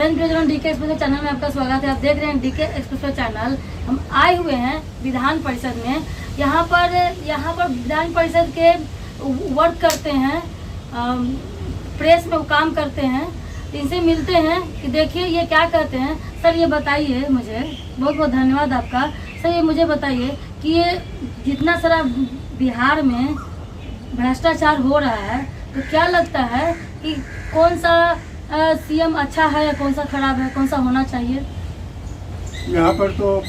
DK express channel में आपका स्वागत है। आप देख रहे हैं डीके एक्सप्रेस चैनल। हम आए हुए हैं विधान परिषद में। यहाँ पर विधान परिषद के वर्क करते हैं, प्रेस में वो काम करते हैं। इनसे मिलते हैं कि देखिए ये क्या कहते हैं। सर ये बताइए, मुझे बहुत बहुत धन्यवाद आपका। सर ये मुझे बताइए कि ये जितना सारा बिहार में भ्रष्टाचार हो रहा है, तो क्या लगता है कि कौन सा सीएम अच्छा है या कौन सा खराब है, कौन सा होना चाहिए? यहाँ पर तो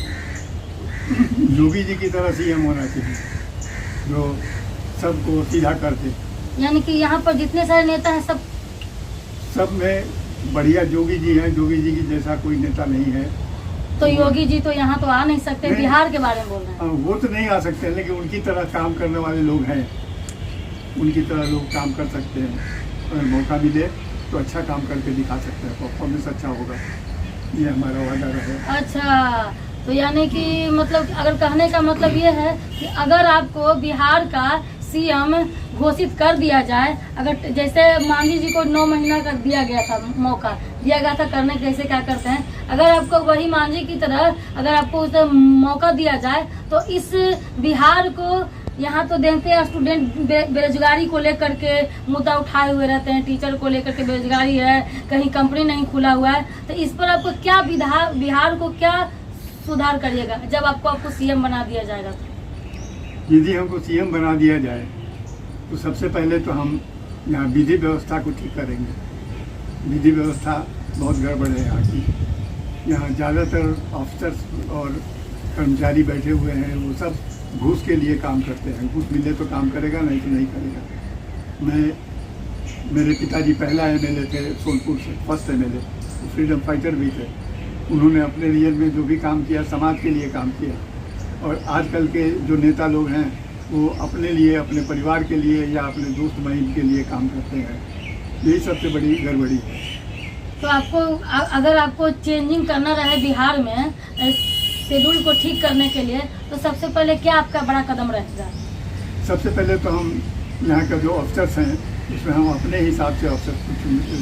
योगी जी की तरह सीएम होना चाहिए, जो सबको सीधा कर दे। यानी कि यहाँ पर जितने सारे नेता हैं सब में बढ़िया योगी जी हैं। योगी जी की जैसा कोई नेता नहीं है। तो योगी जी तो यहाँ तो आ नहीं सकते। नहीं, बिहार के बारे में बोल रहे हैं। वो तो नहीं आ सकते, लेकिन उनकी तरह काम करने वाले लोग हैं। उनकी तरह लोग काम कर सकते हैं। अगर मौका मिले तो अच्छा काम करके दिखा सकते हैं, परफॉर्मेंस अच्छा होगा, ये हमारा वादा रहे। अच्छा, तो यानी कि मतलब अगर कहने का मतलब ये है कि अगर आपको बिहार का सीएम घोषित कर दिया जाए, अगर जैसे मांझी जी को 9 महीना का दिया गया था, मौका दिया गया था करने कैसे क्या करते हैं, अगर आपको वही मांझी की तरह अगर आपको उसे मौका दिया जाए तो इस बिहार को, यहाँ तो देखते हैं स्टूडेंट बेरोजगारी को लेकर के मुद्दा उठाए हुए रहते हैं। टीचर को लेकर के बेरोजगारी है, कहीं कंपनी नहीं खुला हुआ है। तो इस पर आपको क्या बिहार को क्या सुधार करिएगा जब आपको सीएम बना दिया जाएगा? तो यदि हमको सीएम बना दिया जाए तो सबसे पहले तो हम यहाँ विधि व्यवस्था को ठीक करेंगे। विधि व्यवस्था बहुत गड़बड़ है यहाँ की। यहाँ ज़्यादातर अफसर और कर्मचारी बैठे हुए हैं, वो सब घूस के लिए काम करते हैं। घूस मिले तो काम करेगा, नहीं तो नहीं करेगा। मेरे पिताजी पहला एमएलए थे सोनपुर से, फर्स्ट एमएलए, फ्रीडम फाइटर भी थे। उन्होंने अपने लिए में जो भी काम किया, समाज के लिए काम किया। और आजकल के जो नेता लोग हैं वो अपने लिए, अपने परिवार के लिए या अपने दोस्त महिम के लिए काम करते हैं। यही सबसे बड़ी गड़बड़ी है। तो आपको अगर आपको चेंजिंग करना रहे बिहार में शेड्यूल को ठीक करने के लिए, तो सबसे पहले क्या आपका बड़ा कदम रहेगा? सबसे पहले तो हम यहाँ का जो अफसर्स हैं उसमें हम अपने हिसाब से अफसर को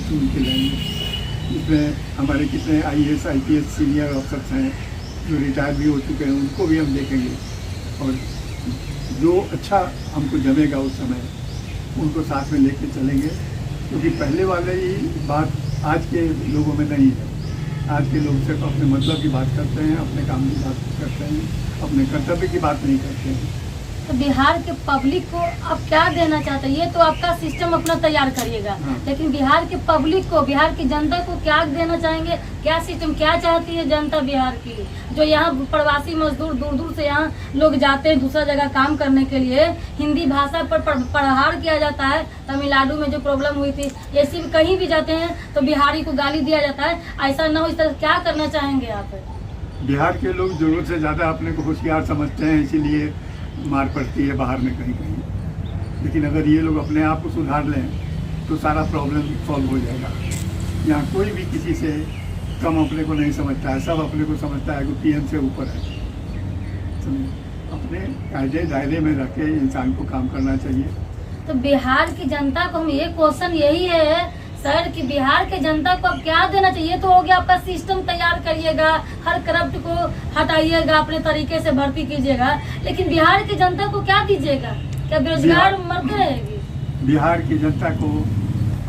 चुन के लाएंगे। इसमें हमारे कितने आईएएस आईपीएस सीनियर अफसर्स हैं जो रिटायर भी हो चुके हैं, उनको भी हम देखेंगे। और जो अच्छा हमको जमेगा उस समय उनको साथ में लेके चलेंगे, क्योंकि पहले वाले ही बात आज के लोगों में नहीं है। आज के लोग सिर्फ अपने मतलब की बात करते हैं, अपने काम की बात करते हैं, अपने कर्तव्य की बात नहीं करते हैं। तो बिहार के पब्लिक को आप क्या देना चाहते हैं? ये तो आपका सिस्टम अपना तैयार करिएगा, लेकिन बिहार के पब्लिक को, बिहार की जनता को क्या देना चाहेंगे? क्या सिस्टम, क्या चाहती है जनता बिहार की? जो यहाँ प्रवासी मजदूर दूर दूर से यहाँ लोग जाते हैं दूसरा जगह काम करने के लिए, हिंदी भाषा पर प्रहार किया जाता है। तमिलनाडु में जो प्रॉब्लम हुई थी, ऐसी कहीं भी जाते हैं तो बिहारी को गाली दिया जाता है। ऐसा न हो, इस तरह क्या करना चाहेंगे आप? बिहार के लोग जरूरत से ज्यादा अपने को होशियार समझते हैं, इसीलिए मार पड़ती है बाहर में कहीं कहीं। लेकिन अगर ये लोग अपने आप को सुधार लें तो सारा प्रॉब्लम सॉल्व हो जाएगा। यहाँ कोई भी किसी से कम अपने को नहीं समझता है, सब अपने को समझता है कि पीएम से ऊपर है। अपने कायदे दायरे में रख के इंसान को काम करना चाहिए। तो बिहार की जनता को हम ये क्वेश्चन यही है सर कि बिहार के जनता को अब क्या देना चाहिए? तो हो गया, आपका सिस्टम तैयार करिएगा, हर करप्ट को हटाइएगा, अपने तरीके से भर्ती कीजिएगा, लेकिन बिहार की जनता को क्या दीजिएगा? क्या बेरोजगार मरते रहेगी? बिहार की जनता को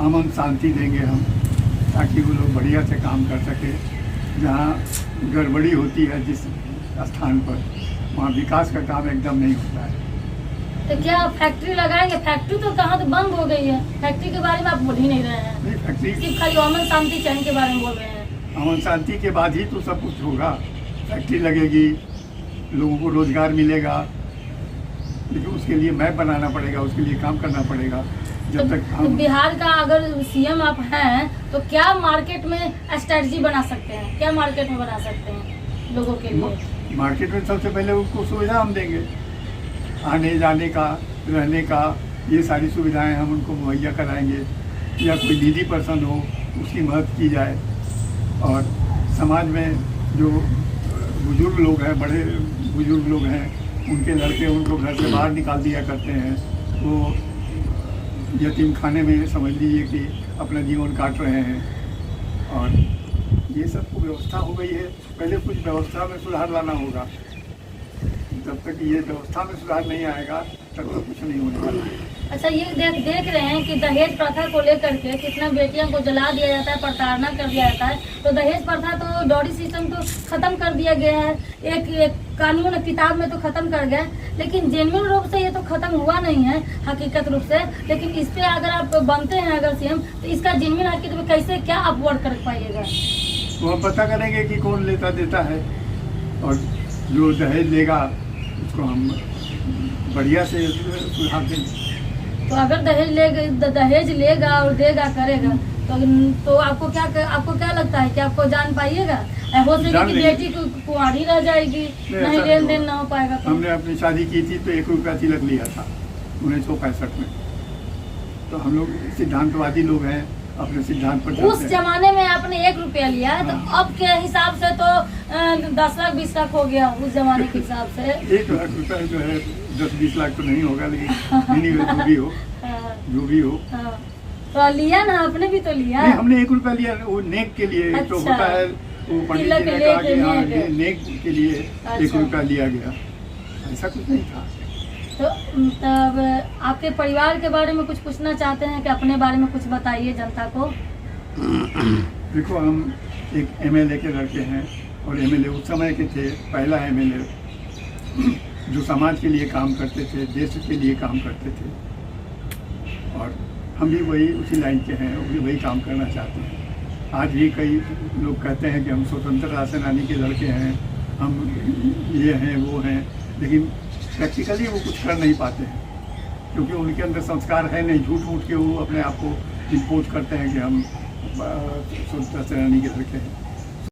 अमन शांति देंगे हम, ताकि वो लोग बढ़िया से काम कर सके। जहाँ गड़बड़ी होती है जिस स्थान पर, वहाँ विकास का काम एकदम नहीं होता है। तो क्या फैक्ट्री लगाएंगे? फैक्ट्री तो कहाँ तो बंद हो गई है। फैक्ट्री के बारे में आप बोल ही नहीं रहे हैं। नहीं, फैक्ट्री सिर्फ खाली अमन शांति चैन के बारे में बोल रहे हैं। अमन शांति के बाद ही तो सब कुछ होगा। फैक्ट्री लगेगी, लोगों को रोजगार मिलेगा, लेकिन उसके लिए मैप बनाना पड़ेगा, उसके लिए काम करना पड़ेगा। जब तक हम बिहार का अगर सीएम आप हैं तो क्या मार्केट में स्ट्रेटजी बना सकते हैं? क्या मार्केट में बना सकते हैं लोगों के लिए? मार्केट में सबसे पहले उनको सुविधा हम देंगे, आने जाने का, रहने का, ये सारी सुविधाएं हम उनको मुहैया कराएंगे। या कोई नीडी पर्सन हो उसकी मदद की जाए। और समाज में जो बुजुर्ग लोग हैं, बड़े बुजुर्ग लोग हैं, उनके लड़के उनको घर से बाहर निकाल दिया करते हैं, वो यतीम खाने में समझ लीजिए कि अपना जीवन काट रहे हैं। और ये सब व्यवस्था हो गई है, पहले कुछ व्यवस्था में सुधार लाना होगा। जब तक ये व्यवस्था में सुधार नहीं आएगा तब तक कुछ नहीं होने वाला है। अच्छा, ये देख रहे हैं कि दहेज प्रथा को लेकर के कितना बेटियों को जला दिया जाता है, प्रताड़ना कर दिया जाता है। तो दहेज प्रथा तो डॉरी सिस्टम तो खत्म कर दिया गया है, एक कानून किताब में तो खत्म कर गया, लेकिन जेन्युइन रूप से ये तो खत्म हुआ नहीं है हकीकत रूप से। लेकिन इस पे अगर आप बनते हैं अगर सीएम, तो इसका जेन्युइन हकीकत में कैसे क्या आप वर्क कर पाइएगा? तो हम पता करेंगे कि कौन लेता देता है, और जो दहेज लेगा उसको हम बढ़िया से सुधार देंगे। तो अगर दहेज लेगा और देगा करेगा तो आपको क्या लगता है कि आपको जान पाइएगा? हो सके कि बेटी कुंवारी रह जाएगी, नहीं लेन देन ना हो पाएगा। हमने अपनी शादी की थी तो 1 रुपया तिलक लिया था 1965 में। तो हम लोग सिद्धांतवादी लोग हैं, अपने सिद्धांत पर उस जमाने में आपने 1 रुपया लिया, तो अब के हिसाब से तो 10 लाख 20 लाख हो गया उस जमाने के हिसाब से। 1 लाख रुपया जो है 10-20 लाख तो नहीं होगा, लेकिन जो भी हो जो भी हो। तो लिया ना, आपने भी तो लिया। नहीं, हमने 1 रुपया लिया, वो नेक के लिए। अच्छा। तो होता है, वो पंडित जी ने कहा कि हाँ नेक के लिए 1 रुपया लिया गया, ऐसा कुछ नहीं था। तो तब आपके परिवार के बारे में कुछ पूछना चाहते हैं कि अपने बारे में कुछ बताइए जनता को। देखो, हम एक MLA के लड़के हैं, और MLA उस समय के थे, पहला MLA जो समाज के लिए काम करते थे, देश के लिए काम करते थे, और हम भी उसी लाइन के हैं, वही काम करना चाहते हैं। आज भी कई लोग कहते हैं कि हम स्वतंत्रता सेनानी के लड़के हैं, हम ये हैं वो हैं, लेकिन प्रैक्टिकली वो कुछ कर नहीं पाते हैं, क्योंकि उनके अंदर संस्कार है नहीं। झूठ मूठ के वो अपने आप को इम्पोज करते हैं कि हम स्वतंत्रता सेनानी के लड़के हैं।